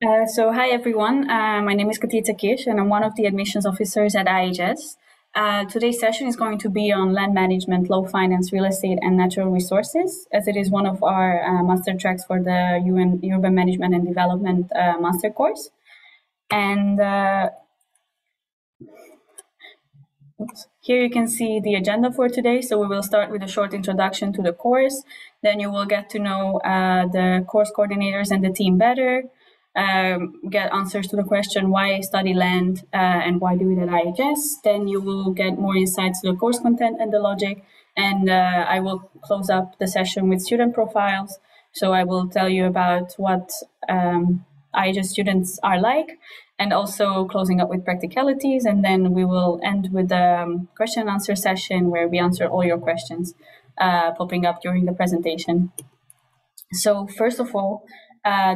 Hi everyone. My name is Katita Kish, and I'm one of the admissions officers at IHS. Today's session is going to be on land management, law, finance, real estate, and natural resources, as it is one of our master tracks for the Urban Management and Development master course. And here you can see the agenda for today. So we will start with a short introduction to the course. Then you will get to know the course coordinators and the team better. Get answers to the question why study land and why do it at IHS. Then you will get more insights to the course content and the logic. And I will close up the session with student profiles. So I will tell you about what IHS students are like, and also closing up with practicalities. And then we will end with a question and answer session where we answer all your questions popping up during the presentation. So first of all,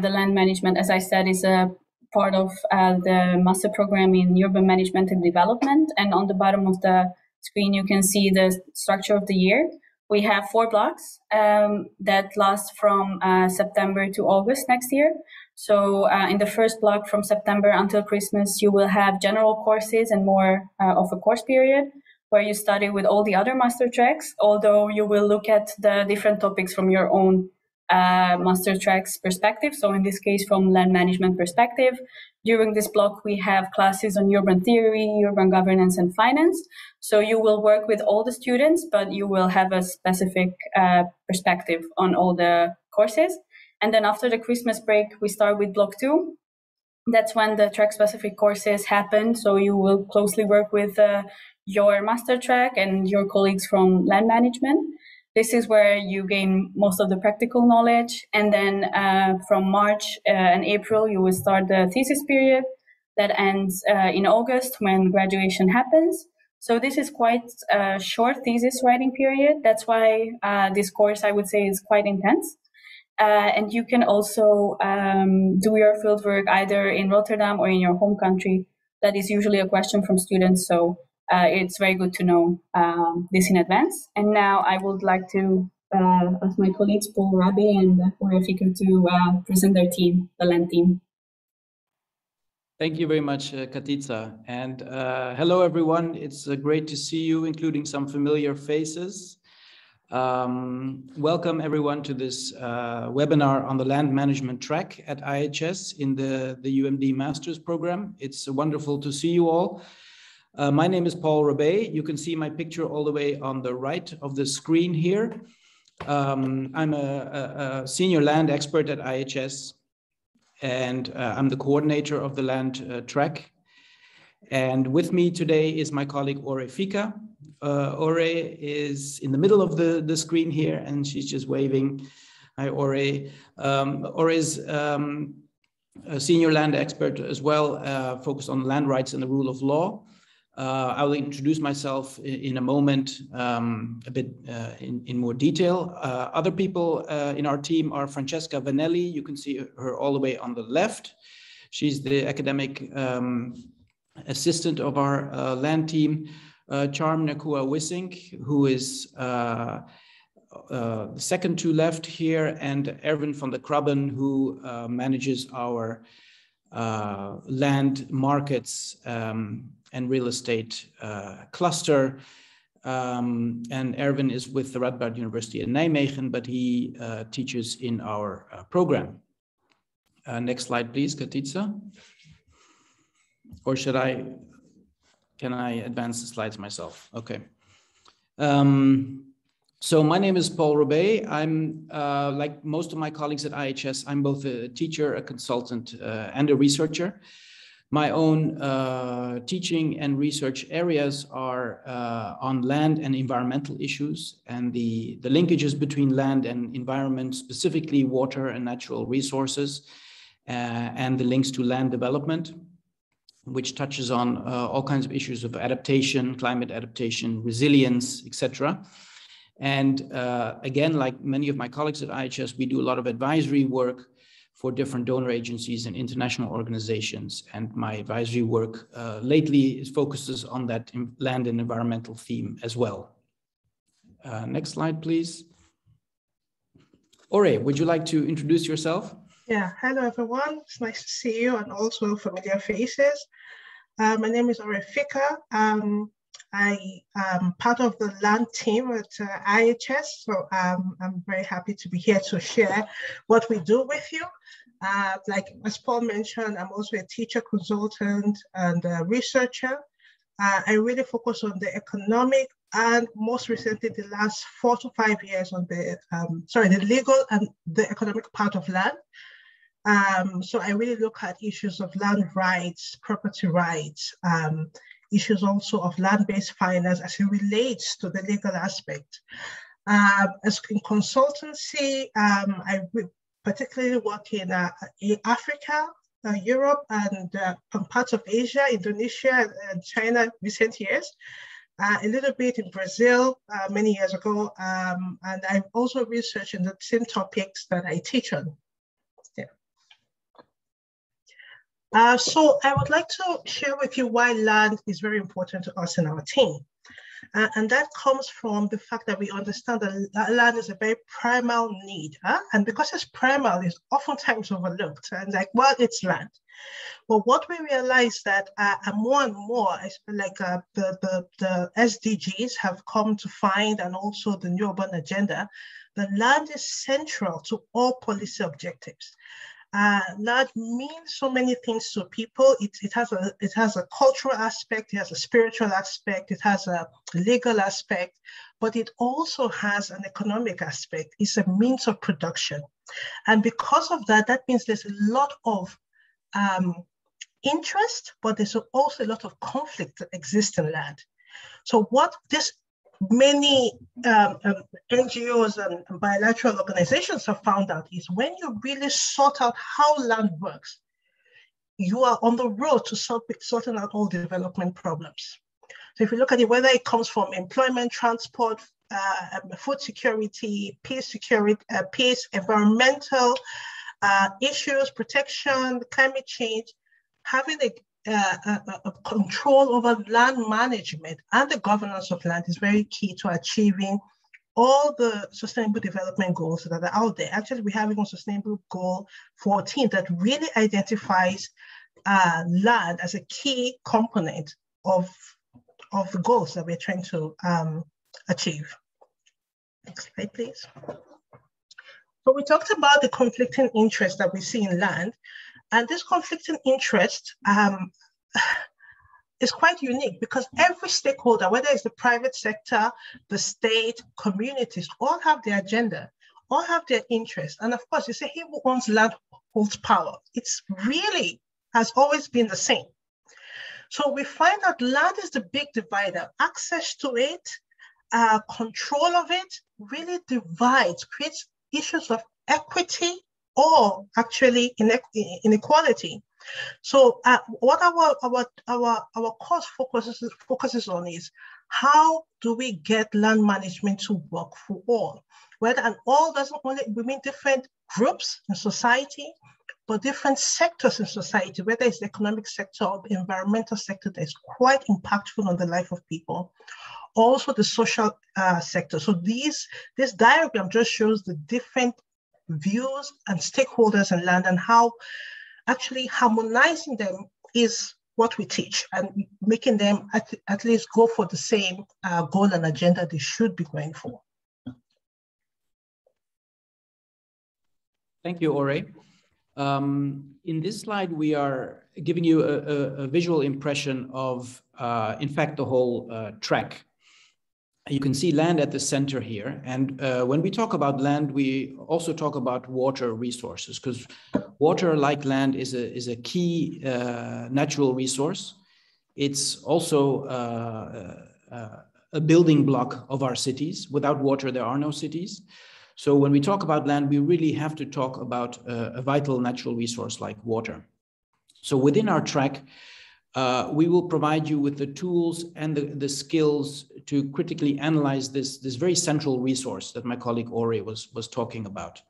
the land management, as I said, is a part of the master program in urban management and development. And on the bottom of the screen, you can see the structure of the year. We have 4 blocks that last from September to August next year. So in the first block from September until Christmas, you will have general courses and more of a course period where you study with all the other master tracks, although you will look at the different topics from your own master tracks perspective. So in this case, from land management perspective, during this block, we have classes on urban theory, urban governance, and finance. So you will work with all the students, but you will have a specific perspective on all the courses. And then after the Christmas break, we start with block 2. That's when the track specific courses happen. So you will closely work with your master track and your colleagues from land management. This is where you gain most of the practical knowledge. And then from March and April, you will start the thesis period that ends in August when graduation happens. So this is quite a short thesis writing period. That's why this course, I would say, is quite intense. And you can also do your fieldwork either in Rotterdam or in your home country. That is usually a question from students. So it's very good to know this in advance. And now I would like to ask my colleagues, Paul, Rabé, and Ore Fika, to present their team, the land team. Thank you very much, Katitza. And hello, everyone. It's great to see you, including some familiar faces. Welcome, everyone, to this webinar on the land management track at IHS in the UMD Master's Program. It's wonderful to see you all. My name is Paul Robay. You can see my picture all the way on the right of the screen here. I'm a senior land expert at IHS, and I'm the coordinator of the land track. And with me today is my colleague Ore Fika. Ore is in the middle of the screen here, and she's just waving. Hi, Ore. Ore is a senior land expert as well, focused on land rights and the rule of law. I will introduce myself in a moment a bit in more detail. Other people in our team are Francesca Vanelli. You can see her all the way on the left. She's the academic assistant of our land team. Charm Nakua Wissink, who is the second to left here, and Erwin van der Krabben, who manages our land markets and real estate cluster. And Erwin is with the Radboud University in Nijmegen, but he teaches in our program. Next slide, please, Katitza. Or can I advance the slides myself? Okay. So my name is Paul Robay. I'm, like most of my colleagues at IHS, I'm both a teacher, a consultant, and a researcher. My own teaching and research areas are on land and environmental issues, and the linkages between land and environment, specifically water and natural resources, and the links to land development, which touches on all kinds of issues of adaptation, climate adaptation, resilience, etc. And again, like many of my colleagues at IHS, we do a lot of advisory work for different donor agencies and international organizations. And my advisory work lately focuses on that land and environmental theme as well. Next slide, please. Ore, would you like to introduce yourself? Yeah, hello everyone. It's nice to see you and also familiar faces. My name is Ore Fika. I am part of the land team at IHS, so I'm very happy to be here to share what we do with you. Like as Paul mentioned, I'm also a teacher consultant and a researcher. I really focus on the economic and most recently the last 4 to 5 years on the legal and the economic part of land. So I really look at issues of land rights, property rights, issues also of land-based finance as it relates to the legal aspect. As in consultancy, I particularly work in Africa, Europe, and parts of Asia, Indonesia, and China recent years. A little bit in Brazil many years ago, and I've also researched in the same topics that I teach on. So I would like to share with you why land is very important to us in our team. And that comes from the fact that we understand that land is a very primal need. And because it's primal, it's oftentimes overlooked. And like, well, it's land. But what we realize that more and more, like the SDGs have come to find, and also the New Urban Agenda, the land is central to all policy objectives. Land means so many things to people. It has a cultural aspect, it has a spiritual aspect, it has a legal aspect, but it also has an economic aspect. It's a means of production. And because of that, that means there's a lot of interest, but there's also a lot of conflict that exists in land. So what this many NGOs and bilateral organizations have found out is when you really sort out how land works, you are on the road to sorting out all development problems. So if you look at it, whether it comes from employment, transport, food security, peace, environmental issues, protection, climate change, having a control over land management and the governance of land is very key to achieving all the sustainable development goals that are out there. Actually, we have even Sustainable Goal 14 that really identifies land as a key component of the goals that we're trying to achieve. Next slide, please. So we talked about the conflicting interests that we see in land. And this conflicting interest is quite unique because every stakeholder, whether it's the private sector, the state, communities, all have their agenda, all have their interest. And of course, you say, he who owns land holds power. It's really has always been the same. So we find that land is the big divider. Access to it, control of it really divides, creates issues of equity or actually inequality. So what our course focuses on is how do we get land management to work for all? Whether and all doesn't only mean different groups in society, but different sectors in society, whether it's the economic sector or the environmental sector that is quite impactful on the life of people. Also the social sector. So this diagram just shows the different views and stakeholders in land and how actually harmonizing them is what we teach and making them at least go for the same goal and agenda they should be going for. Thank you, Ore. In this slide, we are giving you a visual impression of, in fact, the whole track. You can see land at the center here. And when we talk about land, we also talk about water resources, because water, like land, is a key natural resource. It's also a building block of our cities. Without water, there are no cities. So when we talk about land, we really have to talk about a vital natural resource like water. So within our track, we will provide you with the tools and the skills to critically analyze this very central resource that my colleague Ore was talking about.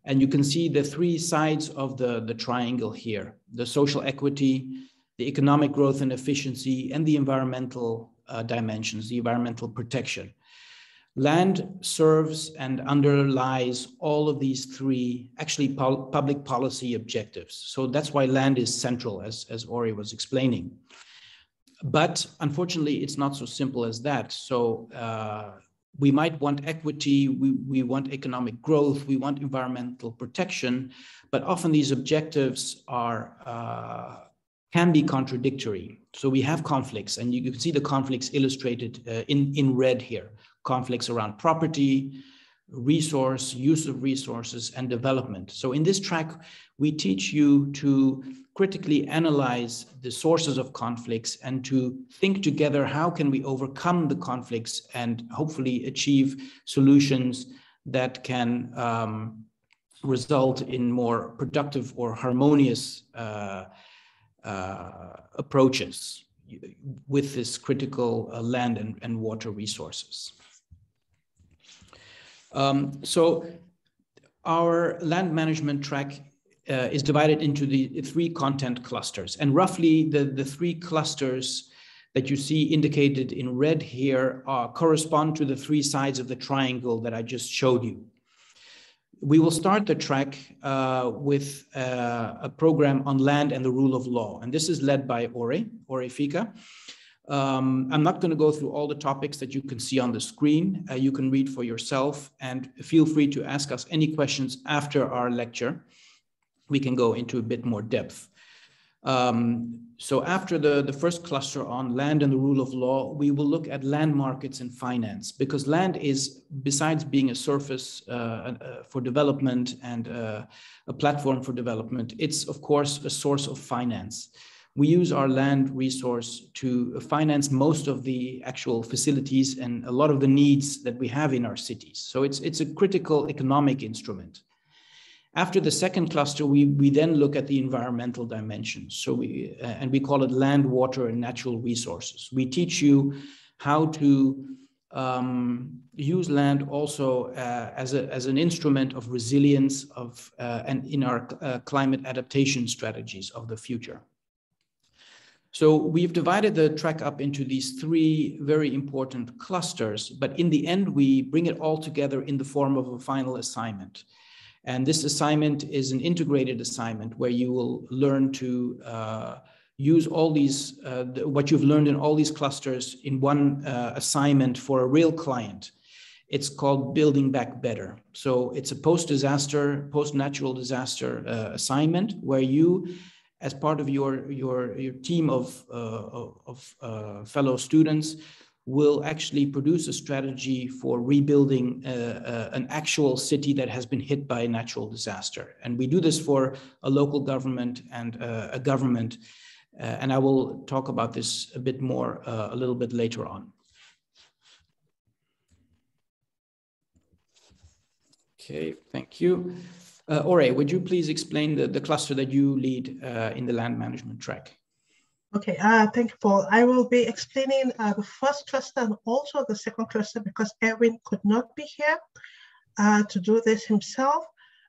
And you can see the three sides of the triangle here: the social equity, the economic growth and efficiency, and the environmental dimensions, the environmental protection. Land serves and underlies all of these three, actually public policy objectives. So that's why land is central, as Ore was explaining. But unfortunately, it's not so simple as that. So we might want equity, we want economic growth, we want environmental protection, but often these objectives can be contradictory. So we have conflicts, and you can see the conflicts illustrated in red here. Conflicts around property, resource, use of resources, and development. So in this track, we teach you to critically analyze the sources of conflicts and to think together, how can we overcome the conflicts and hopefully achieve solutions that can result in more productive or harmonious approaches with this critical land and water resources. So our land management track is divided into the three content clusters, and roughly the three clusters that you see indicated in red here correspond to the three sides of the triangle that I just showed you. We will start the track with a program on land and the rule of law, and this is led by Ore Fika. I'm not going to go through all the topics that you can see on the screen. You can read for yourself, and feel free to ask us any questions after our lecture. We can go into a bit more depth. So after the first cluster on land and the rule of law, we will look at land markets and finance, because land is, besides being a surface for development and a platform for development, it's of course a source of finance. We use our land resource to finance most of the actual facilities and a lot of the needs that we have in our cities. So it's a critical economic instrument. After the second cluster, we then look at the environmental dimensions. So we call it land, water, and natural resources. We teach you how to use land also as an instrument of resilience and in our climate adaptation strategies of the future. So we've divided the track up into these three very important clusters, but in the end, we bring it all together in the form of a final assignment. And this assignment is an integrated assignment where you will learn to use all these, what you've learned in all these clusters in one assignment for a real client. It's called Building Back Better. So it's a post-disaster, post-natural disaster assignment where you, as part of your team of fellow students, will actually produce a strategy for rebuilding an actual city that has been hit by a natural disaster. And we do this for a local government and a government. And I will talk about this a bit more a little bit later on. Okay, thank you. Ore, would you please explain the cluster that you lead in the land management track? Okay, thank you, Paul. I will be explaining the first cluster and also the second cluster because Erwin could not be here to do this himself.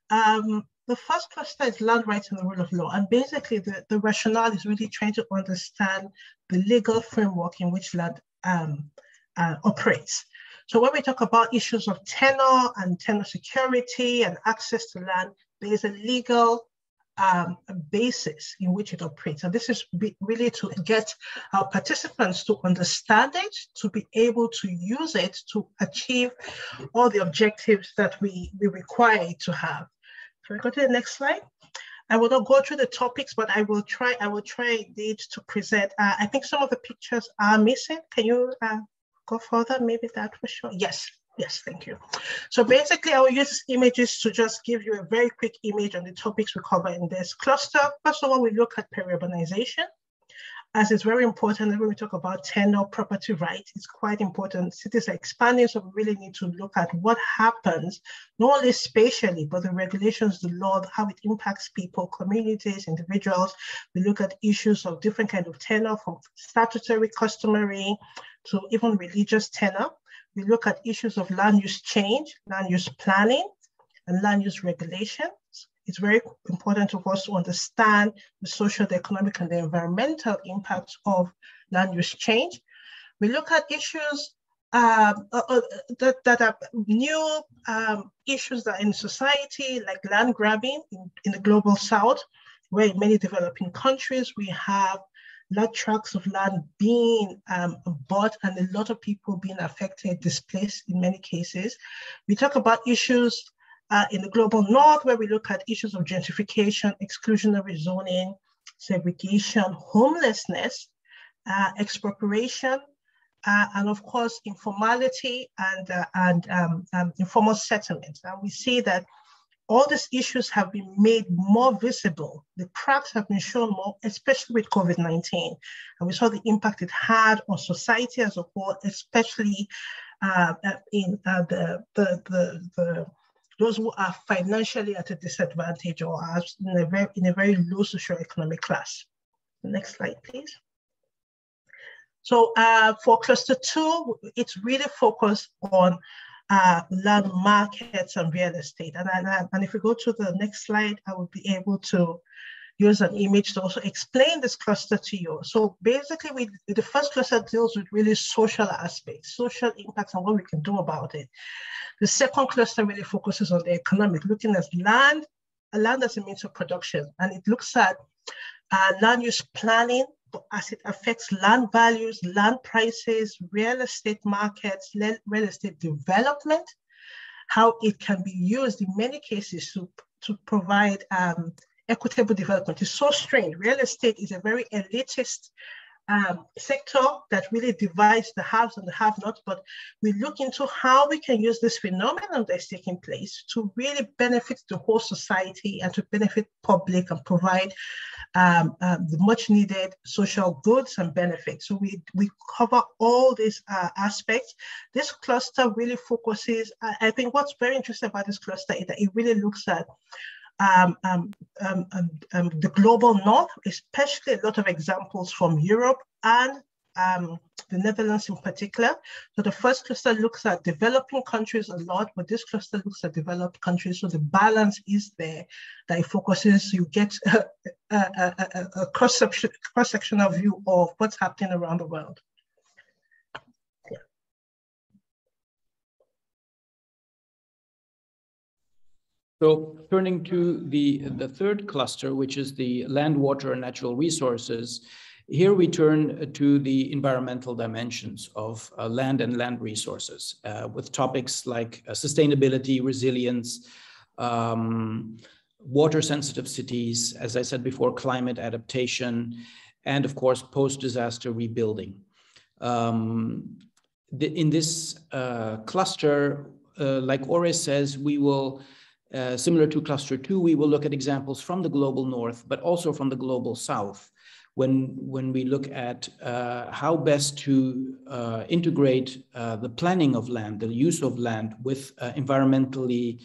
The first cluster is land rights and the rule of law. And basically the rationale is really trying to understand the legal framework in which land operates. So when we talk about issues of tenure and tenure security and access to land, there is a legal basis in which it operates. And this is really to get our participants to understand it, to be able to use it to achieve all the objectives that we require it to have. Can we go to the next slide? I will not go through the topics, but I will try indeed to present. I think some of the pictures are missing. Can you go further? Maybe that for sure. Yes, thank you. So basically, I will use images to just give you a very quick image on the topics we cover in this cluster. First of all, we look at peri-urbanization, as it's very important when we talk about tenure property rights. It's quite important. Cities are expanding, so we really need to look at what happens, not only spatially, but the regulations, the law, how it impacts people, communities, individuals. We look at issues of different kinds of tenure, from statutory, customary, to even religious tenure. We look at issues of land use change, land use planning, and land use regulations. It's very important to us to understand the social, the economic, and the environmental impacts of land use change. We look at issues that are new issues that are in society, like land grabbing in the global south, where in many developing countries we have large tracts of land being bought and a lot of people being affected, displaced in many cases. We talk about issues in the global north, where we look at issues of gentrification, exclusionary zoning, segregation, homelessness, expropriation, and of course, informality and informal settlements. And we see that all these issues have been made more visible. The cracks have been shown more, especially with COVID-19. And we saw the impact it had on society as a whole, especially in those who are financially at a disadvantage or are in a very low socioeconomic class. Next slide, please. So for cluster 2, it's really focused on land markets and real estate. And if we go to the next slide, I will be able to use an image to also explain this cluster to you. So basically, the first cluster deals with really social aspects, social impacts and what we can do about it. The second cluster really focuses on the economic, looking at land as a means of production. And it looks at land use planning as it affects land values, land prices, real estate markets, real estate development, how it can be used in many cases to provide equitable development. It's so strange. Real estate is a very elitist sector that really divides the haves and the have-nots, but we look into how we can use this phenomenon that's taking place to really benefit the whole society and to benefit public and provide the much needed social goods and benefits. So we cover all these aspects. This cluster really focuses, I think what's very interesting about this cluster is that it really looks at the global north, especially a lot of examples from Europe and the Netherlands in particular. So the first cluster looks at developing countries a lot, but this cluster looks at developed countries. So the balance is there that it focuses, you get a cross-sectional view of what's happening around the world. So turning to the third cluster, which is the land, water, and natural resources, here we turn to the environmental dimensions of land and land resources with topics like sustainability, resilience, water-sensitive cities, as I said before, climate adaptation, and of course, post-disaster rebuilding. In this cluster, like Ore says, we will similar to cluster 2, we will look at examples from the global north, but also from the global south, when we look at how best to integrate the planning of land, the use of land with environmentally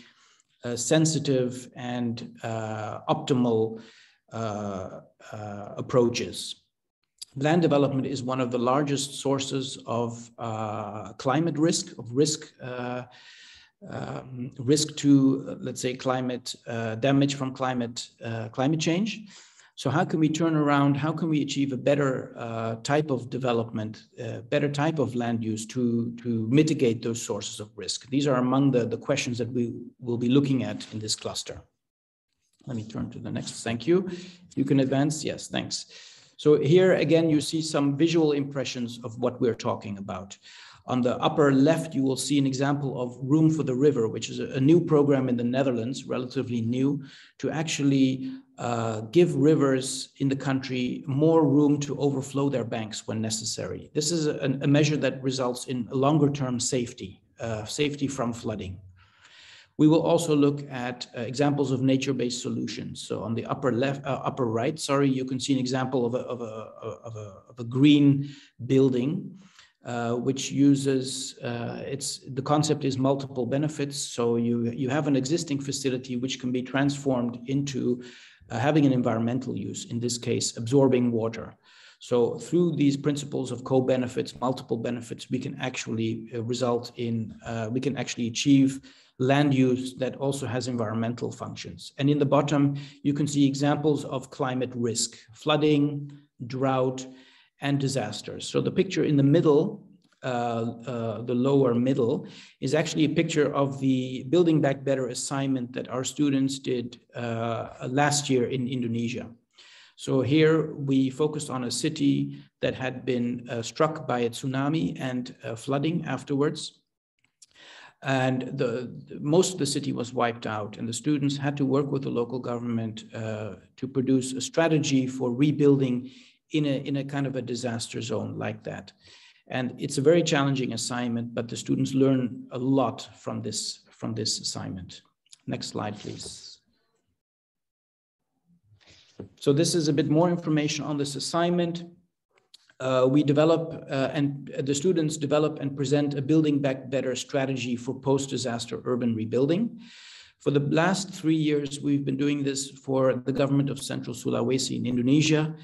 sensitive and optimal approaches. Land development is one of the largest sources of climate risk, risk to, let's say, climate damage from climate change. So how can we turn around, how can we achieve a better type of development, better type of land use to mitigate those sources of risk? These are among the questions that we will be looking at in this cluster. Let me turn to the next, thank you. You can advance, yes, thanks. So here again, you see some visual impressions of what we're talking about. On the upper left, you will see an example of Room for the River, which is a new program in the Netherlands, relatively new, to actually give rivers in the country more room to overflow their banks when necessary. This is a measure that results in longer-term safety, safety from flooding. We will also look at examples of nature-based solutions. So on the upper right, sorry, you can see an example of a green building, which uses, the concept is multiple benefits. So you have an existing facility which can be transformed into having an environmental use, in this case, absorbing water. So through these principles of co-benefits, multiple benefits, we can actually result in, we can actually achieve land use that also has environmental functions. And in the bottom, you can see examples of climate risk, flooding, drought, and disasters. So the picture in the middle the lower middle, is actually a picture of the Building Back Better assignment that our students did last year in Indonesia. So here we focused on a city that had been struck by a tsunami and flooding afterwards. And most of the city was wiped out, and the students had to work with the local government to produce a strategy for rebuilding in a kind of a disaster zone like that. And it's a very challenging assignment, but the students learn a lot from this assignment. Next slide, please. So this is a bit more information on this assignment. We develop and the students develop and present a Building Back Better strategy for post-disaster urban rebuilding. For the last 3 years, we've been doing this for the government of Central Sulawesi in Indonesia.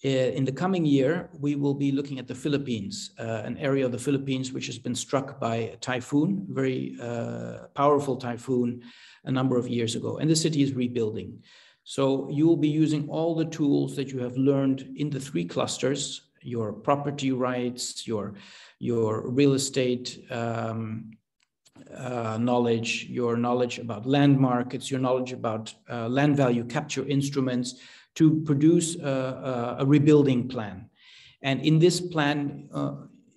In the coming year, we will be looking at the Philippines, an area of the Philippines which has been struck by a typhoon, very powerful typhoon, a number of years ago, and the city is rebuilding. So you will be using all the tools that you have learned in the 3 clusters, your property rights, your real estate knowledge, your knowledge about land markets, your knowledge about land value capture instruments, to produce a rebuilding plan. And in this plan,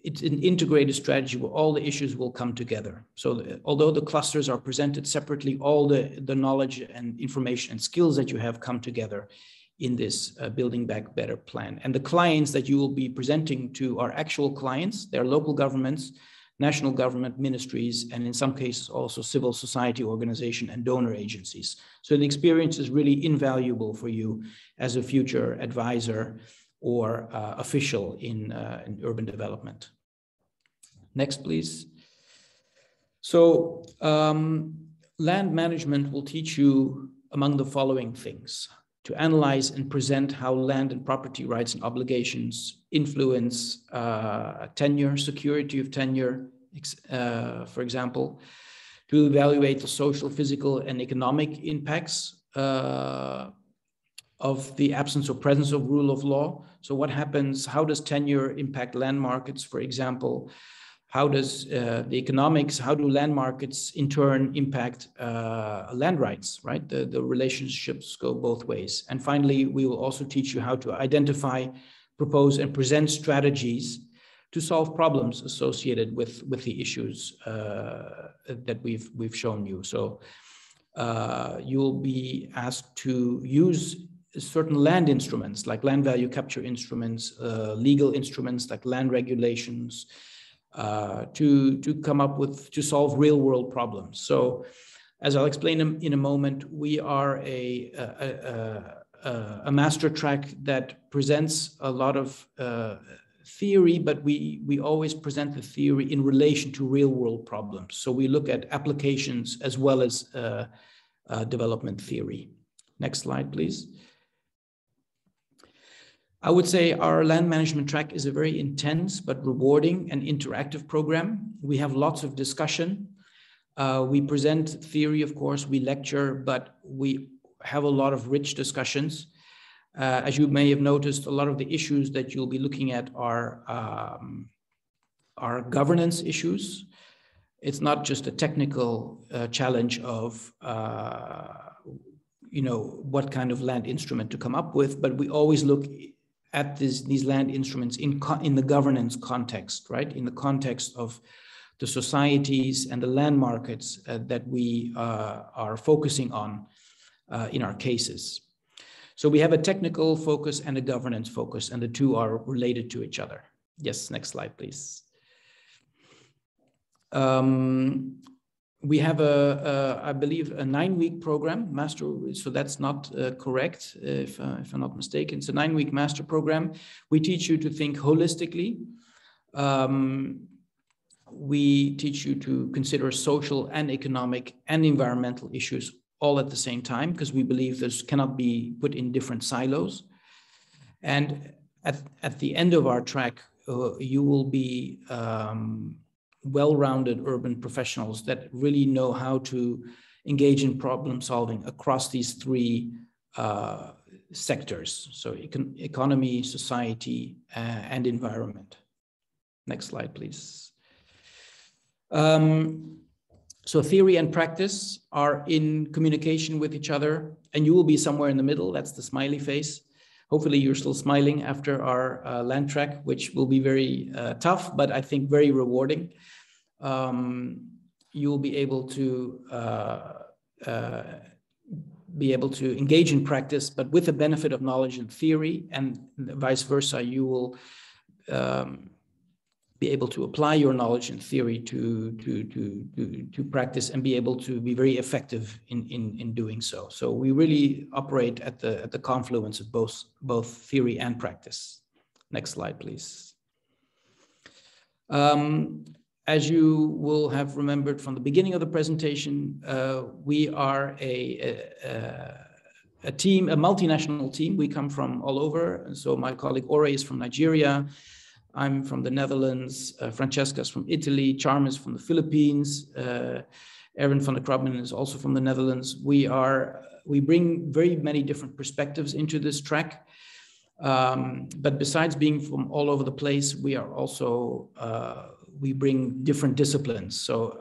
it's an integrated strategy where all the issues will come together. So although the clusters are presented separately, all the knowledge and information and skills that you have come together in this Building Back Better plan. And the clients that you will be presenting to are actual clients. They're local governments, national government ministries, and in some cases also civil society organization and donor agencies. So the experience is really invaluable for you as a future advisor or official in urban development. Next, please. So land management will teach you among the following things: to analyze and present how land and property rights and obligations influence tenure, security of tenure, for example, to evaluate the social, physical, and economic impacts of the absence or presence of rule of law. So what happens, how does tenure impact land markets, for example? How does the economics, how do land markets in turn impact land rights, right? The relationships go both ways. And finally, we will also teach you how to identify, propose, and present strategies to solve problems associated with the issues that we've shown you. So you'll be asked to use certain land instruments, like land value capture instruments, legal instruments like land regulations, to come up with, to solve real world problems. So as I'll explain in a moment, we are a master track that presents a lot of theory, but we always present the theory in relation to real world problems. So we look at applications as well as development theory. Next slide, please. I would say our land management track is a very intense but rewarding and interactive program. We have lots of discussion. We present theory, of course, we lecture, but we have a lot of rich discussions. As you may have noticed, a lot of the issues that you'll be looking at are governance issues. It's not just a technical challenge of what kind of land instrument to come up with, but we always look at these land instruments in the governance context, right? In the context of the societies and the land markets that we are focusing on in our cases. So we have a technical focus and a governance focus, and the two are related to each other. Yes, next slide, please. We have I believe, a 9-week program, master, so that's not correct, if I'm not mistaken. It's a 9-week master program. We teach you to think holistically. We teach you to consider social and economic and environmental issues all at the same time, because we believe this cannot be put in different silos. And at the end of our track, you will be well-rounded urban professionals that really know how to engage in problem solving across these 3 sectors. So economy, society, and environment. Next slide, please. So theory and practice are in communication with each other, and you will be somewhere in the middle. That's the smiley face. Hopefully you're still smiling after our land track, which will be very tough, but I think very rewarding. You'll be able to engage in practice, but with the benefit of knowledge and theory, and vice versa. You will be able to apply your knowledge and theory to practice and be able to be very effective in doing so. So we really operate at the confluence of both theory and practice. Next slide, please. As you will have remembered from the beginning of the presentation, we are a team, a multinational team. We come from all over. So my colleague Ore is from Nigeria. I'm from the Netherlands. Francesca's from Italy. Charm is from the Philippines. Erin van der Krabben is also from the Netherlands. We bring very many different perspectives into this track. But besides being from all over the place, we are also we bring different disciplines. So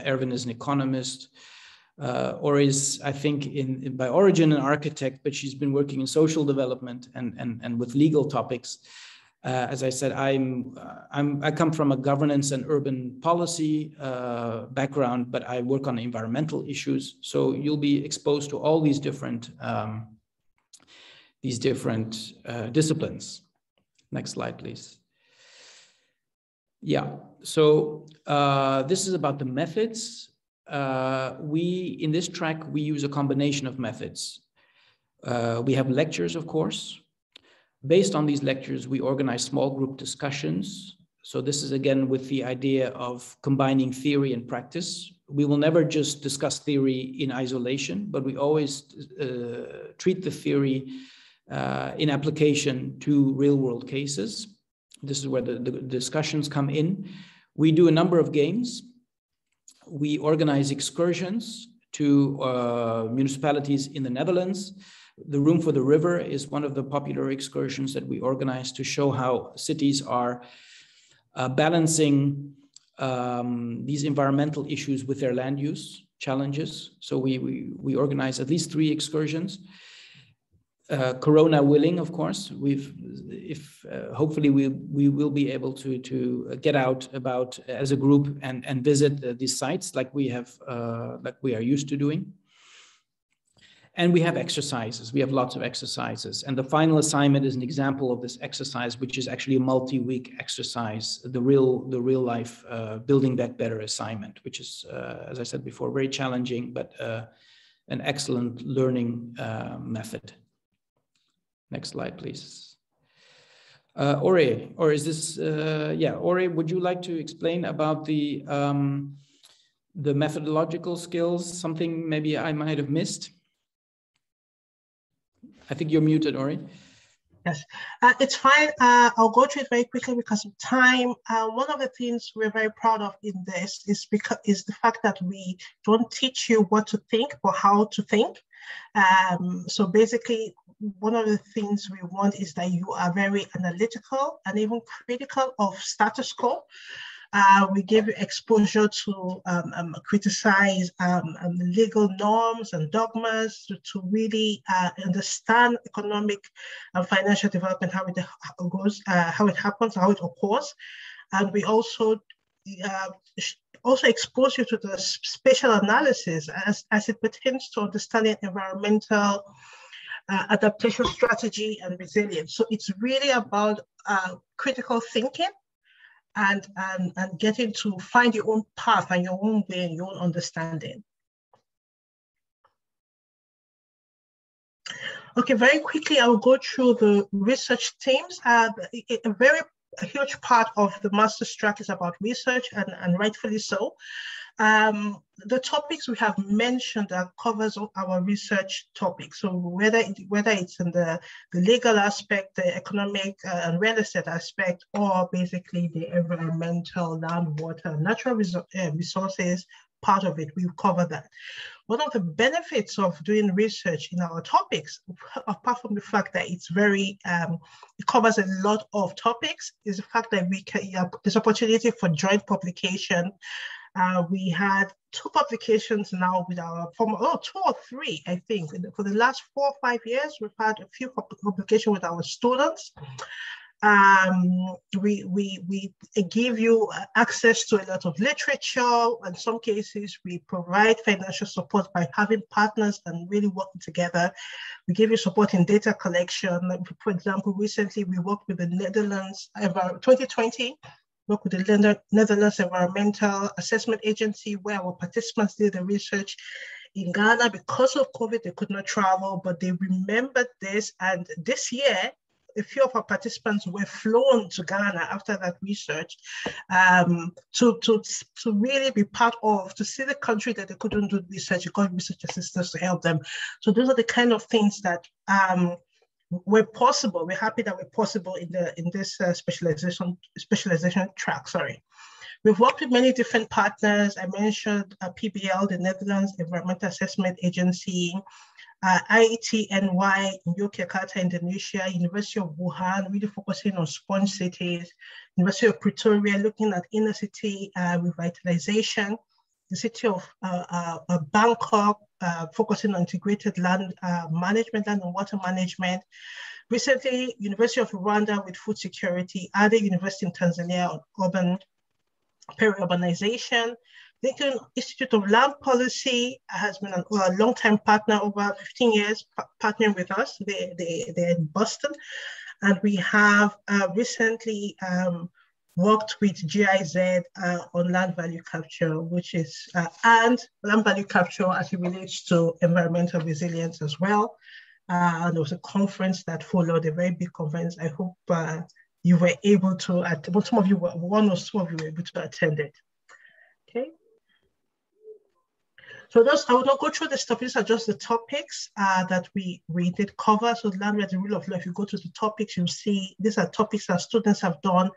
Erwin is an economist. Ore is, I think, by origin an architect, but she's been working in social development and with legal topics. As I said, I come from a governance and urban policy background, but I work on environmental issues. So you'll be exposed to all these different disciplines. Next slide, please. Yeah, so this is about the methods. In this track, we use a combination of methods. We have lectures, of course. Based on these lectures, we organize small group discussions. So this is again with the idea of combining theory and practice. We will never just discuss theory in isolation, but we always treat the theory in application to real-world cases. This is where the discussions come in. We do a number of games. We organize excursions to municipalities in the Netherlands. The Room for the River is one of the popular excursions that we organize to show how cities are balancing these environmental issues with their land use challenges. So we organize at least 3 excursions. Corona willing, of course, hopefully we will be able to get out about as a group and visit these sites like we are used to doing. And we have exercises. We have lots of exercises. And the final assignment is an example of this exercise, which is actually a multi-week exercise, the real life Building Back Better assignment, which is, as I said before, very challenging, but an excellent learning method. Next slide, please. Ore, or is this, yeah, Ore, would you like to explain about the methodological skills, something maybe I might have missed? I think you're muted, Ore. Yes, it's fine. I'll go through it very quickly because of time. One of the things we're very proud of in this is the fact that we don't teach you what to think, but how to think. So basically, one of the things we want is that you are very analytical and even critical of status quo. We give you exposure to criticize legal norms and dogmas to really understand economic and financial development, how it goes, how it happens, how it occurs. And we also expose you to the spatial analysis as it pertains to understanding environmental adaptation strategy and resilience. So it's really about critical thinking and getting to find your own path and your own way and your own understanding. Okay, very quickly, I will go through the research themes. A huge part of the master's track is about research, and rightfully so. The topics we have mentioned covers our research topics. So whether it's in the legal aspect, the economic and real estate aspect, or basically the environmental, land, water, natural resources, part of it. We'll cover that. One of the benefits of doing research in our topics, apart from the fact that it's very, it covers a lot of topics, is the fact that we can, there's opportunity for joint publication. We had 2 publications now with our former, 2 or 3, I think. For the last 4 or 5 years, we've had a few publications with our students. We give you access to a lot of literature. In some cases, we provide financial support by having partners and really working together. We give you support in data collection. For example, recently we worked with the Netherlands, 2020, worked with the Netherlands Environmental Assessment Agency, where our participants did the research in Ghana. Because of COVID, they could not travel, but they remembered this. And this year, a few of our participants were flown to Ghana after that research to really be part of, to see the country that they couldn't do research. They got research assistants to help them. So those are the kind of things that were possible. We're happy that we're possible in this specialization track. Sorry. We've worked with many different partners. I mentioned PBL, the Netherlands Environmental Assessment Agency, IETNY in Yogyakarta, Indonesia, University of Wuhan, really focusing on sponge cities, University of Pretoria, looking at inner city revitalization, the city of Bangkok, focusing on integrated land management, land and water management. Recently, University of Rwanda with food security, Ade University in Tanzania on urban peri-urbanization. Lincoln Institute of Land Policy has been a long-time partner, over 15 years, partnering with us. They're in Boston. And we have recently worked with GIZ on land value capture, which is, and land value capture as it relates to environmental resilience as well. And there was a conference that followed, a very big conference. I hope you were able to, some of you were, one or two of you were able to attend it. Okay. So those, I will not go through the topics, are just the topics that we did cover. So land rights, the rule of law, if you go to the topics, you'll see these are topics that students have done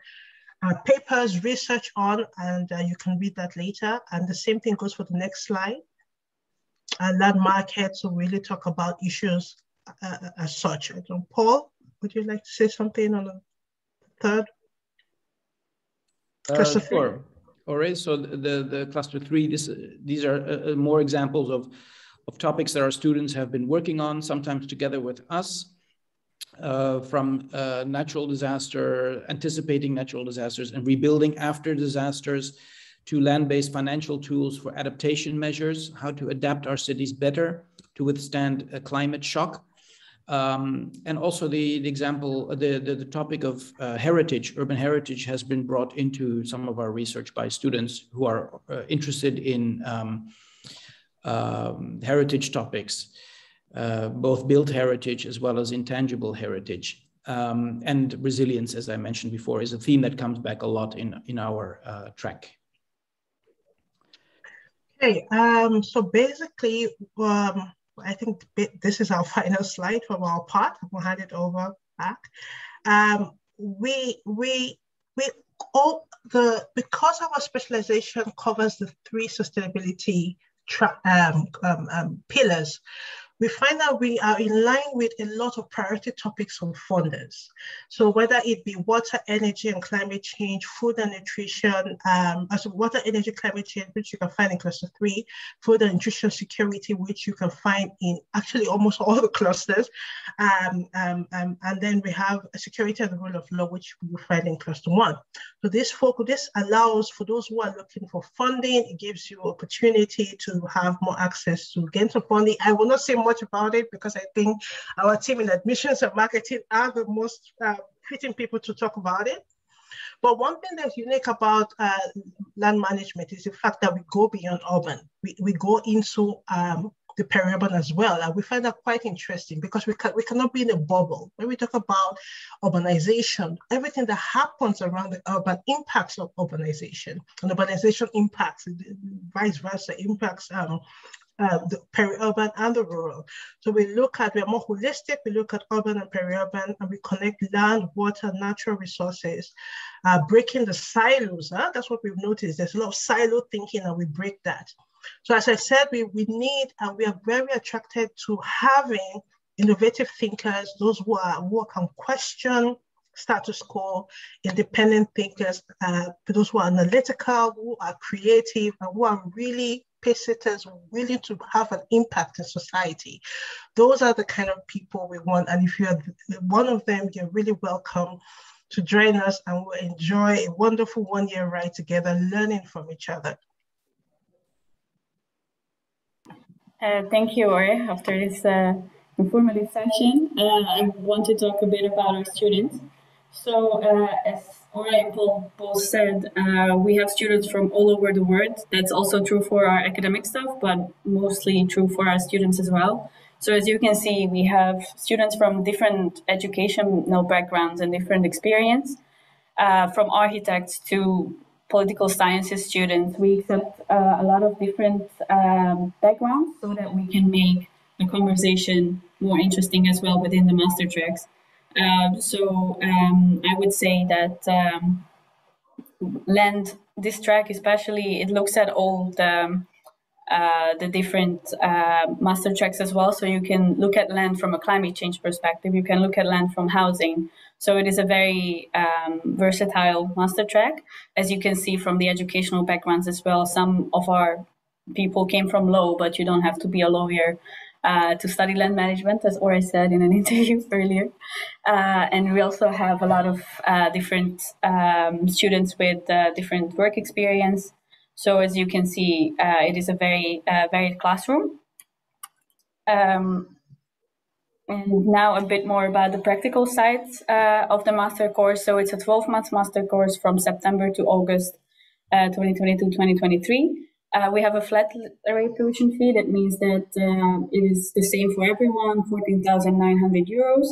papers, research on, and you can read that later. And the same thing goes for the next slide. Land market, so we really talk about issues as such. Paul, would you like to say something on the third? Sure. All right, so the cluster 3, these are more examples of topics that our students have been working on, sometimes together with us, from natural disaster, anticipating natural disasters and rebuilding after disasters, to land-based financial tools for adaptation measures, how to adapt our cities better to withstand a climate shock. And also the example, the topic of heritage, urban heritage has been brought into some of our research by students who are interested in heritage topics, both built heritage as well as intangible heritage. And resilience, as I mentioned before, is a theme that comes back a lot in our track. Okay, so basically, I think this is our final slide from our part. We'll hand it over back. Because our specialization covers the 3 sustainability pillars, we find that we are in line with a lot of priority topics from funders. So whether it be water, energy, and climate change, food and nutrition, as water, energy, climate change, which you can find in cluster 3, food and nutrition security, which you can find in actually almost all the clusters. And then we have security and the rule of law, which you find in cluster 1. So this allows for those who are looking for funding, it gives you opportunity to have more access to gain some funding. I will not say much about it because I think our team in admissions and marketing are the most fitting people to talk about it. But one thing that's unique about land management is the fact that we go beyond urban. We go into the peri-urban as well. And we find that quite interesting because we cannot be in a bubble. When we talk about urbanization, everything that happens around the urban impacts of urbanization, and urbanization impacts, vice versa, impacts the peri-urban and the rural. So we are more holistic, we look at urban and peri-urban, and we connect land, water, natural resources, breaking the silos. That's what we've noticed. There's a lot of silo thinking and we break that. So as I said, we need, and we are very attracted to having innovative thinkers, those who can question status quo, independent thinkers, those who are analytical, who are creative, and who are really pace-setters, willing to have an impact in society. Those are the kind of people we want. And if you're one of them, you're really welcome to join us, and we'll enjoy a wonderful one-year ride together, learning from each other. Thank you, Ore. After this informative session, I want to talk a bit about our students. So, as Ore and Paul both said, we have students from all over the world. That's also true for our academic staff, but mostly true for our students as well. So, as you can see, we have students from different educational backgrounds and different experience, from architects to political sciences students. We accept a lot of different backgrounds so that we can make the conversation more interesting as well within the master tracks. I would say that land, this track especially, it looks at all the different master tracks as well. So you can look at land from a climate change perspective. You can look at land from housing. So it is a very versatile master track, as you can see from the educational backgrounds as well. Some of our people came from law, but you don't have to be a lawyer to study land management, as Ore said in an interview earlier. And we also have a lot of different students with different work experience. So as you can see, it is a very varied classroom. And now a bit more about the practical side of the master course. So it's a 12-month master course from September to August 2022-2023. We have a flat rate tuition fee. That means that it is the same for everyone, 14,900 euros.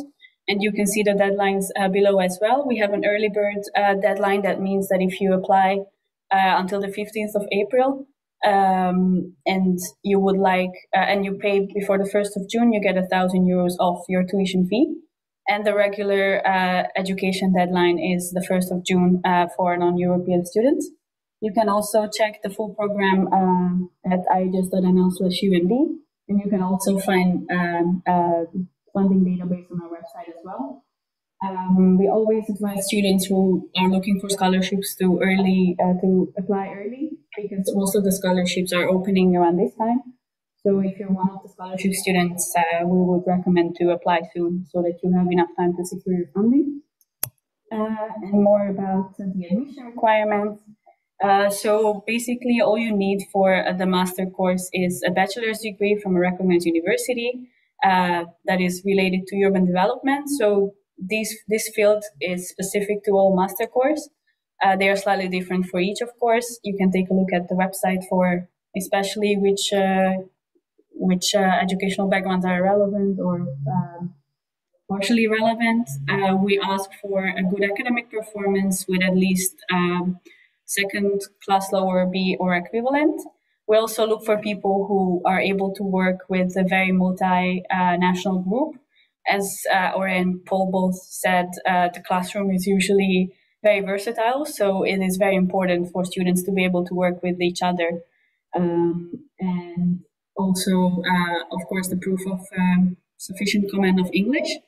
And you can see the deadlines below as well. We have an early bird deadline. That means that if you apply until the 15th of April, and you would like, and you pay before the 1st of June, you get 1,000 euros off your tuition fee. And the regular education deadline is the 1st of June for non-European students. You can also check the full program at ihs.nl/UND, and you can also find funding database on our website as well. We always advise students who are looking for scholarships to apply early, because most of the scholarships are opening around this time. So if you're one of the scholarship students, we would recommend to apply soon so that you have enough time to secure your funding. And more about the admission requirements. So basically all you need for the master course is a bachelor's degree from a recognized university that is related to urban development. So this field is specific to all master course. They are slightly different for each, of course. You can take a look at the website for especially which educational backgrounds are relevant or partially relevant. We ask for a good academic performance with at least second class lower B or equivalent. We also look for people who are able to work with a very multinational group. As Ore and Paul both said, the classroom is usually very versatile, so it is very important for students to be able to work with each other. And also, of course, the proof of sufficient command of English.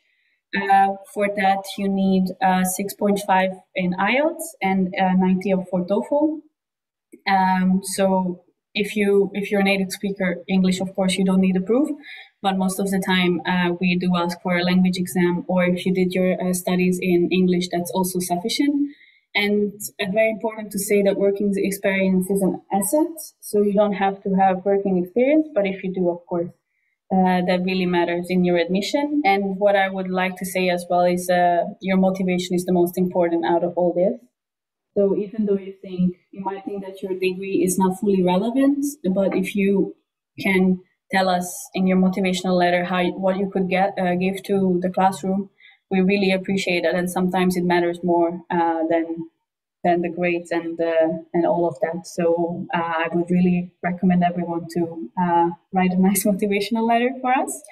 For that, you need 6.5 in IELTS and 90 for TOEFL. So if you're a native speaker English, of course, you don't need a proof. But most of the time, we do ask for a language exam, or if you did your studies in English, that's also sufficient. And very important to say that working experience is an asset. So you don't have to have working experience, but if you do, of course, that really matters in your admission. And what I would like to say as well is your motivation is the most important out of all this. So even though you might think that your degree is not fully relevant, but if you can tell us in your motivational letter what you could give to the classroom, we really appreciate it. And sometimes it matters more than the grades and all of that. So I would really recommend everyone to write a nice motivational letter for us.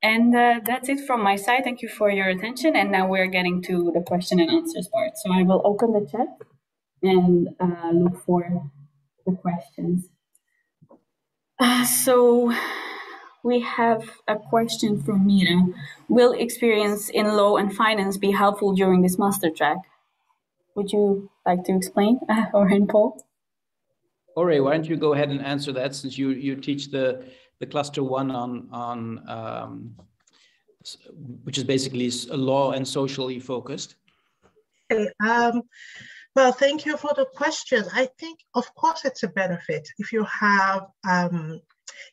And that's it from my side. Thank you for your attention. And now we're getting to the question and answers part. So I will open the chat and look for the questions. So we have a question from Mira. Will experience in law and finance be helpful during this master track? Would you like to explain, or in Paul? Ore, why don't you go ahead and answer that, since you teach the cluster one on which is basically law and socially focused. Okay, well, thank you for the question. I think, of course, it's a benefit if you have,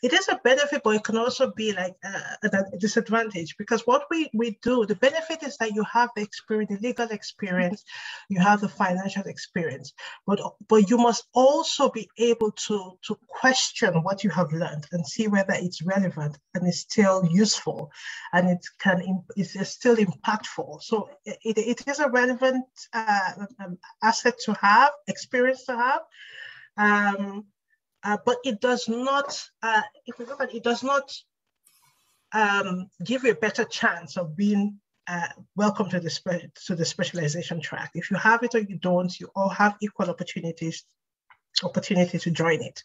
it is a benefit, but it can also be like a disadvantage, because what we do, the benefit is that you have the experience, the legal experience, you have the financial experience, but you must also be able to question what you have learned and see whether it's relevant and is still useful, and it's still impactful. So it is a relevant asset to have, experience to have. But it does not, if you look at it, does not give you a better chance of being welcome to the specialization track. If you have it or you don't, you all have equal opportunity to join it.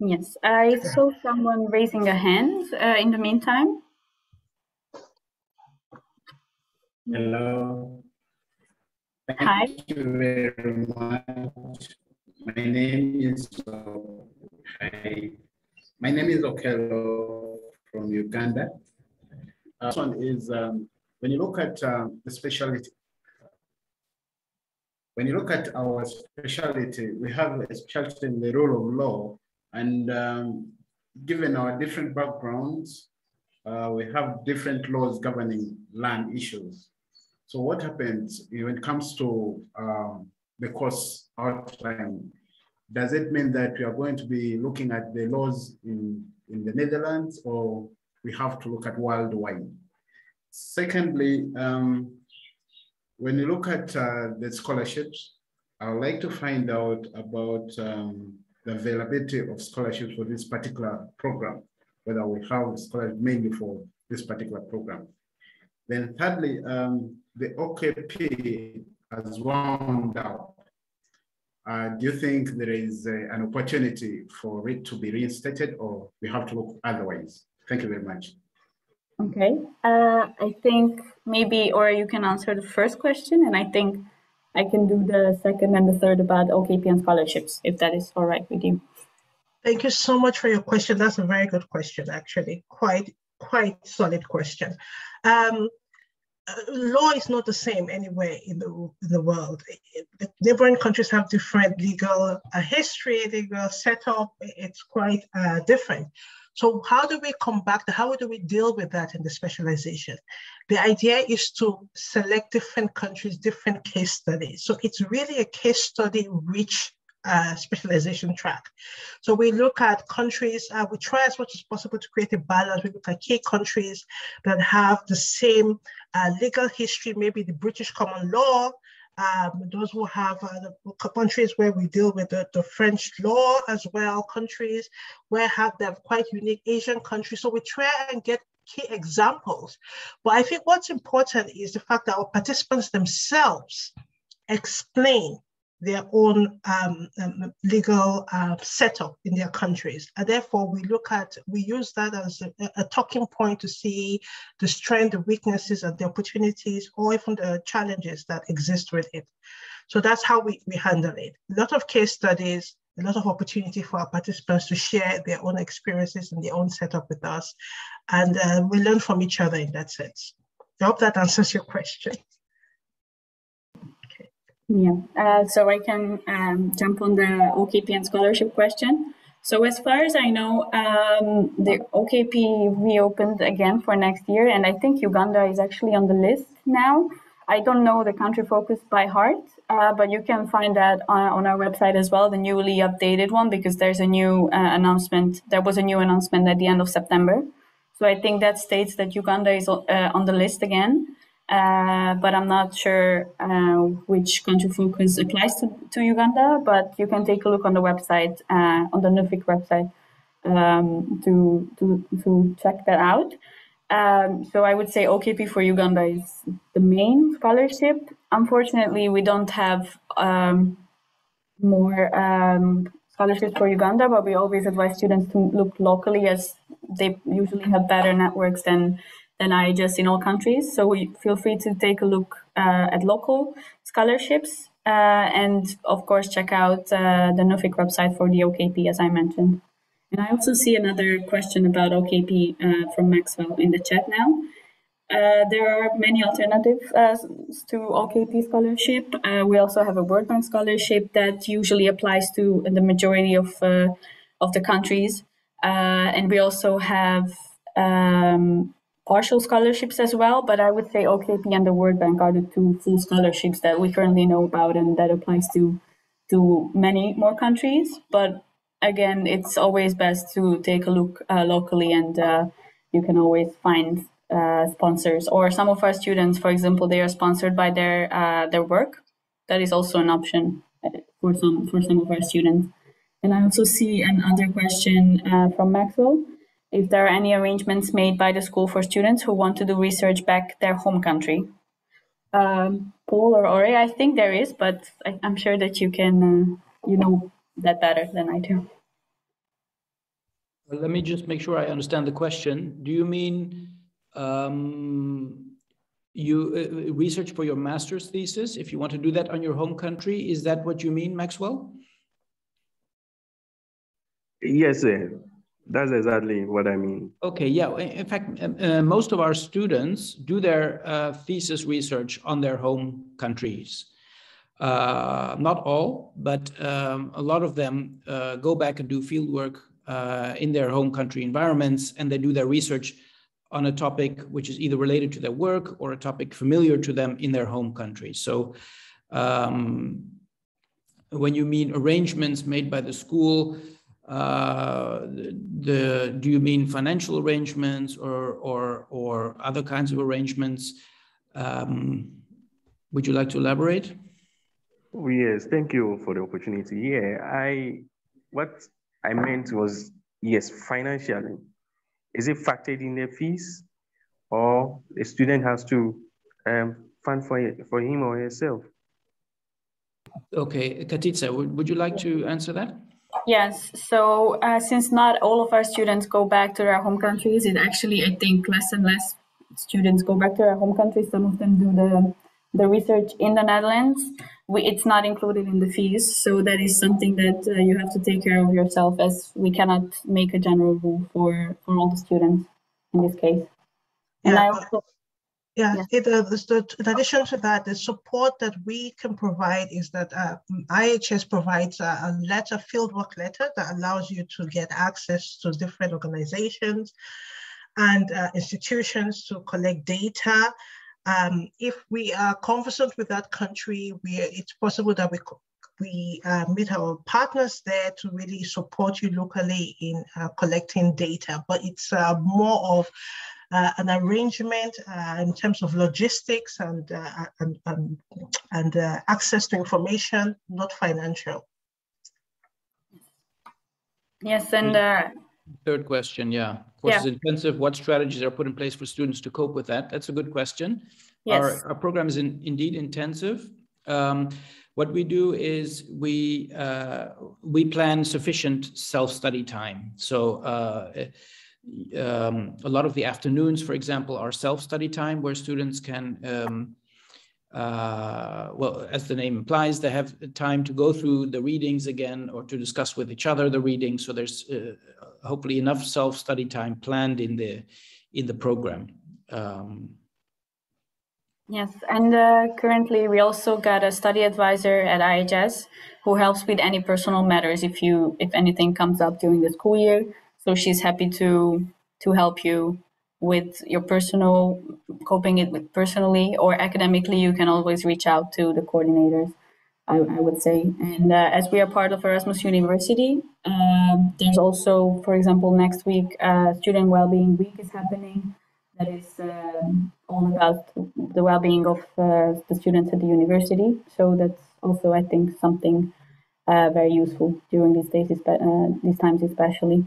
Yes, I saw someone raising a hand in the meantime. Hello. Hi. Thank you very much. My name is Okello from Uganda. This one is when you look at the specialty. When you look at our specialty, we have a specialty in the rule of law, and given our different backgrounds, we have different laws governing land issues. So what happens when it comes to the course outline? Does it mean that we are going to be looking at the laws in the Netherlands, or we have to look at worldwide? Secondly, when you look at the scholarships, I would like to find out about the availability of scholarships for this particular program, whether we have scholarships mainly for this particular program. Then thirdly, the OKP has wound out. Do you think there is an opportunity for it to be reinstated, or we have to look otherwise? Thank you very much. Okay, I think maybe, or you can answer the first question, and I think I can do the second and the third about OKP and scholarships, if that is all right with you. Thank you so much for your question. That's a very good question, actually. Quite solid question. Law is not the same anywhere in the world. The neighboring countries have different legal history, legal setup. It's quite different. So how do we combat that? How do we deal with that in the specialization? The idea is to select different countries, different case studies. So it's really a case study rich specialization track. So we look at countries, we try as much as possible to create a balance. We look at key countries that have the same legal history, maybe the British common law, those who have the countries where we deal with the French law as well, countries where they have quite unique Asian countries. So we try and get key examples. But I think what's important is the fact that our participants themselves explain their own legal setup in their countries. And therefore, we use that as a talking point to see the strength, the weaknesses, and the opportunities, or even the challenges that exist with it. So that's how we handle it. A lot of case studies, a lot of opportunity for our participants to share their own experiences and their own setup with us. And we learn from each other in that sense. I hope that answers your question. Yeah, so I can jump on the OKP and scholarship question. So as far as I know, the OKP reopened again for next year, and I think Uganda is actually on the list now. I don't know the country focus by heart, but you can find that on our website as well, the newly updated one, because there's a new announcement. There was a new announcement at the end of September. So I think that states that Uganda is on the list again. But I'm not sure which country focus applies to Uganda, but you can take a look on the website, on the NUFIC website, to check that out. So I would say OKP for Uganda is the main scholarship. Unfortunately, we don't have more scholarships for Uganda, but we always advise students to look locally, as they usually have better networks than IHS in all countries. So we feel free to take a look at local scholarships, and of course check out the NUFIC website for the OKP, as I mentioned. And I also see another question about OKP from Maxwell in the chat now. There are many alternatives to OKP scholarship. We also have a World Bank scholarship that usually applies to the majority of the countries, and we also have partial scholarships as well. But I would say OKP and the World Bank are the two full scholarships that we currently know about, and that applies to many more countries. But again, it's always best to take a look locally, and you can always find sponsors. Or some of our students, for example, they are sponsored by their work. That is also an option for some of our students. And I also see another question from Maxwell: if there are any arrangements made by the school for students who want to do research back their home country. Paul or Ore, I think there is, but I'm sure that you can you know that better than I do. Well, let me just make sure I understand the question. Do you mean you research for your master's thesis, if you want to do that on your home country? Is that what you mean, Maxwell? Yes, sir. That's exactly what I mean. Okay, yeah. In fact, most of our students do their thesis research on their home countries. Not all, but a lot of them go back and do field work in their home country environments, and they do their research on a topic which is either related to their work or a topic familiar to them in their home country. So when you mean arrangements made by the school, do you mean financial arrangements or other kinds of arrangements? Would you like to elaborate? Oh, yes, thank you for the opportunity. Yeah, what I meant was, yes, financially. Is it factored in the fees, or the student has to fund for him or herself? Okay, Katice, would you like to answer that? Yes, so since not all of our students go back to their home countries, it actually, I think, less and less students go back to their home countries. Some of them do the research in the Netherlands. It's not included in the fees, so that is something that you have to take care of yourself, as we cannot make a general rule for all the students in this case. And Yeah, I also, in addition to that, the support that we can provide is that IHS provides a fieldwork letter that allows you to get access to different organizations and institutions to collect data. If we are conversant with that country, it's possible that we meet our partners there to really support you locally in collecting data. But it's more of an arrangement in terms of logistics and access to information, not financial. yes, and Third question, yeah. Courses intensive, what strategies are put in place for students to cope with that? That's a good question. yes. Our program is indeed intensive. What we do is we plan sufficient self-study time. So a lot of the afternoons, for example, are self-study time, where students can, well, as the name implies, they have time to go through the readings again or to discuss with each other the readings. So there's hopefully enough self-study time planned in the program. Yes, and currently we also got a study advisor at IHS who helps with any personal matters if anything comes up during the school year. So she's happy to help you with your personal coping it with personally or academically. You can always reach out to the coordinators, I would say. And as we are part of Erasmus University, there's also, for example, next week, Student Wellbeing Week is happening. That is all about the well-being of the students at the university. So that's also, I think, something very useful during these days, these times especially.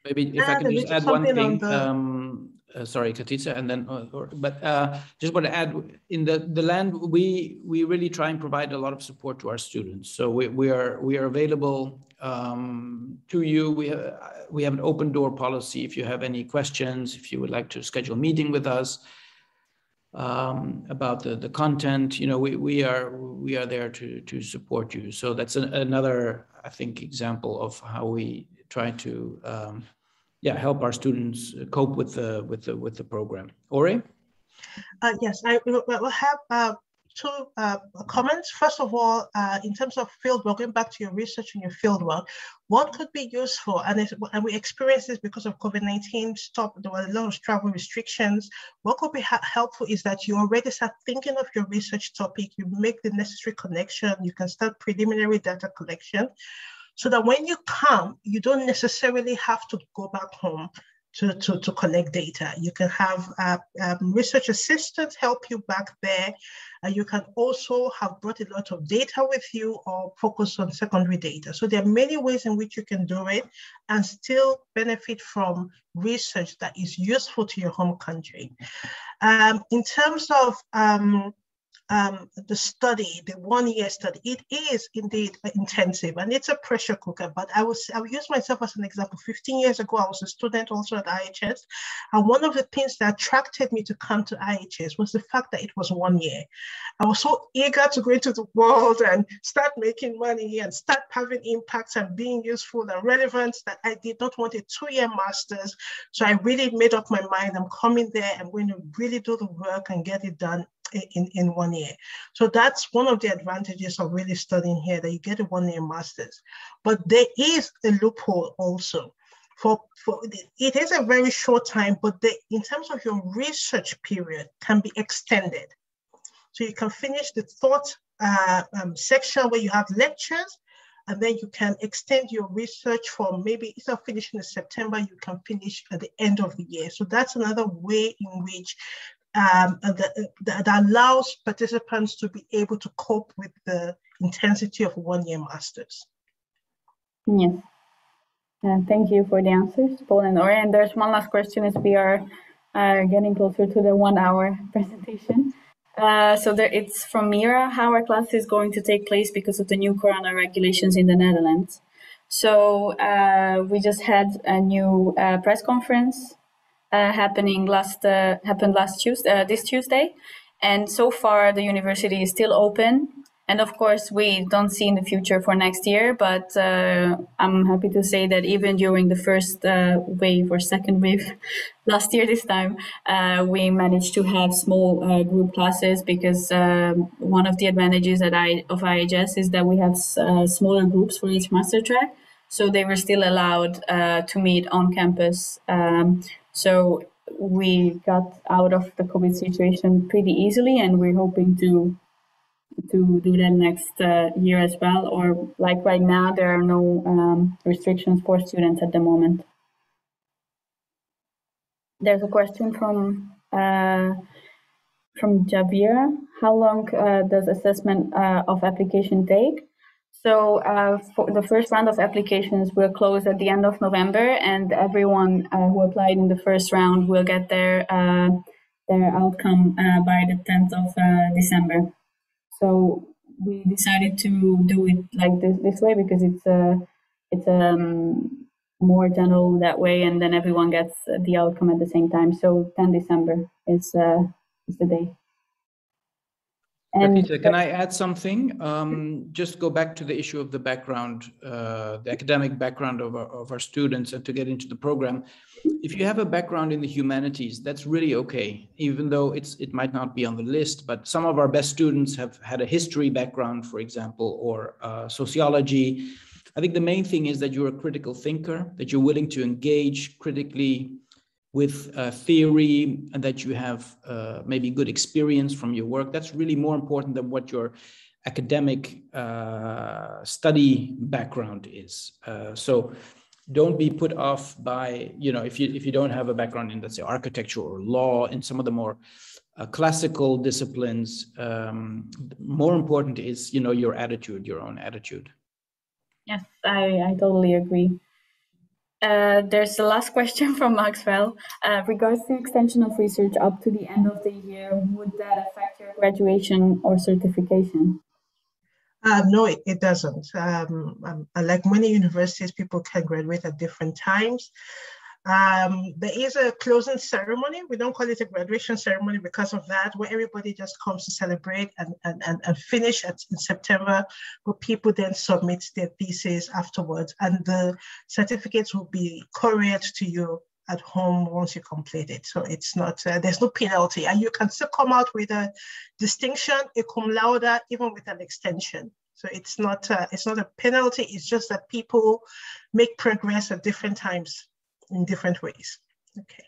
Maybe if I can just add one thing. sorry, Katiza, and then, just want to add, in the land, we really try and provide a lot of support to our students. So we are available to you. We have an open door policy. If you have any questions, if you would like to schedule a meeting with us about the content, you know, we are there to support you. So that's another, I think, example of how we try to help our students cope with the program. Ore? Yes, I will have two comments. First of all, in terms of fieldwork, going back to your research and your fieldwork, what could be useful, and we experienced this because of COVID-19 there were a lot of travel restrictions. What could be helpful is that you already start thinking of your research topic, you make the necessary connection, you can start preliminary data collection, so that when you come, you don't necessarily have to go back home to collect data. You can have research assistants help you back there. You can also have brought a lot of data with you or focus on secondary data. So there are many ways in which you can do it and still benefit from research that is useful to your home country. In terms of the study, the 1 year study, it is indeed intensive and it's a pressure cooker. But I will use myself as an example. 15 years ago, I was a student also at IHS. And one of the things that attracted me to come to IHS was the fact that it was 1 year. I was so eager to go into the world and start making money and start having impacts and being useful and relevant that I did not want a 2-year master's. So I really made up my mind, I'm coming there, I'm going to really do the work and get it done in 1 year. So that's one of the advantages of really studying here, that you get a 1 year master's. But there is a loophole also. It is a very short time, but in terms of your research period can be extended. So you can finish the thought section where you have lectures, and then you can extend your research for maybe instead of finishing in September, you can finish at the end of the year. So that's another way in which that allows participants to be able to cope with the intensity of 1 year masters. Yes. Thank you for the answers, Paul and Ore. And there's one last question as we are getting closer to the 1 hour presentation. It's from Mira, how our class is going to take place because of the new corona regulations in the Netherlands. So we just had a new press conference happened this Tuesday, and so far the university is still open. And of course, we don't see in the future for next year, but I'm happy to say that even during the first wave or second wave last year, this time, we managed to have small group classes because one of the advantages of IHS is that we have smaller groups for each master track. So they were still allowed to meet on campus. So we got out of the COVID situation pretty easily, and we're hoping to do that next year as well. Or like right now, there are no restrictions for students at the moment. There's a question from Javira. How long does assessment of application take? So for the first round of applications will close at the end of November, and everyone who applied in the first round will get their outcome by the 10th of December. So we decided to do it like this way because it's more general that way, and then everyone gets the outcome at the same time. So 10 December is the day. Katiza, can I add something? Just go back to the issue of the background, the academic background of our students, and to get into the program. If you have a background in the humanities, that's really okay, even though it might not be on the list, but some of our best students have had a history background, for example, or sociology. I think the main thing is that you're a critical thinker, that you're willing to engage critically with theory, and that you have maybe good experience from your work. That's really more important than what your academic study background is. So don't be put off by, if you don't have a background in, let's say, architecture or law, in some of the more classical disciplines. More important is, your attitude, your own attitude. Yes, I totally agree. There's the last question from Maxwell. Regards to extension of research up to the end of the year, would that affect your graduation or certification? No, it doesn't. Like many universities, people can graduate at different times. There is a closing ceremony. We don't call it a graduation ceremony because of that, where everybody just comes to celebrate and finish in September, but people then submit their thesis afterwards, and the certificates will be couriered to you at home once you complete it. So it's not, there's no penalty, and you can still come out with a distinction, a cum laude, even with an extension. So it's not a penalty. It's just that people make progress at different times in different ways. Okay.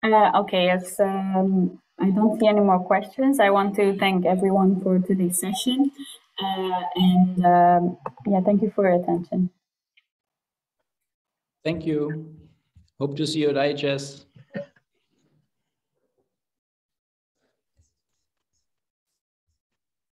Okay, yes. I don't see any more questions. I want to thank everyone for today's session. Yeah, thank you for your attention. Thank you. Hope to see you at IHS.